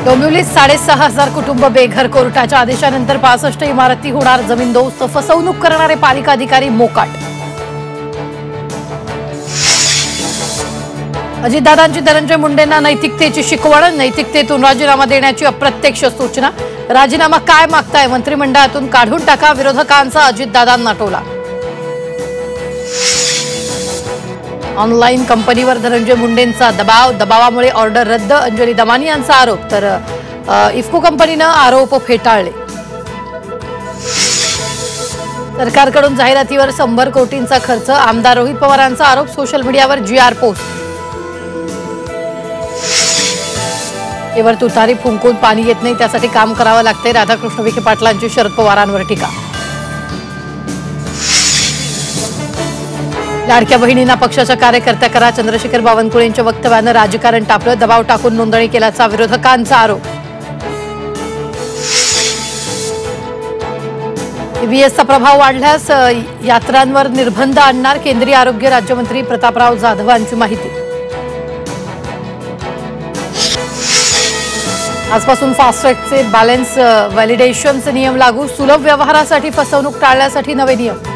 डोंबिवलीत 6,500 कुटुंब बेघर, कोर्टाच्या आदेशानंतर 65 इमारती होणार जमीनदोस्त, फसवणूक करणारे पालिका अधिकारी मोकाट। अजितदादांची धनंजय मुंडेंना नैतिकतेची शिकवण, नैतिकतेतून राजीनामा देण्याची अप्रत्यक्ष सूचना। राजीनामा काय मागताय, मंत्रिमंडळातून काढून टाका, विरोधकांचा अजितदादांना टोला। ऑनलाईन कंपनीवर धनंजय मुंडेंचा दबावामुळे ऑर्डर रद्द, अंजली दमानी यांचा आरोप, तर इफ्को कंपनीने आरोप फेटाळले। सरकारकडून जाहिरातीवर 100 कोटींचा खर्च, आमदार रोहित पवारांचा आरोप, सोशल मीडियावर GR पोस्ट। केवळ तुतारी फुंकून पाणी येत नाही, त्यासाठी काम करावं लागते, राधाकृष्ण विखे पाटलांची शरद पवारांवर टीका। लाडक्या बहिणींना पक्षाच्या कार्यकर्त्या करा, चंद्रशेखर बावनकुळेंच्या वक्तव्यानं राजकारण तापलं, दबाव टाकून नोंदणी केल्याचा विरोधकांचा आरोप। EVSचा प्रभाव वाढल्यास यात्रांवर निर्बंध आणणार, केंद्रीय आरोग्य राज्यमंत्री प्रतापराव जाधवांची माहिती। आजपासून फास्टॅगचे बॅलन्स व्हॅलिडेशनचे नियम लागू, सुलभ व्यवहारासाठी फसवणूक टाळण्यासाठी नवे नियम।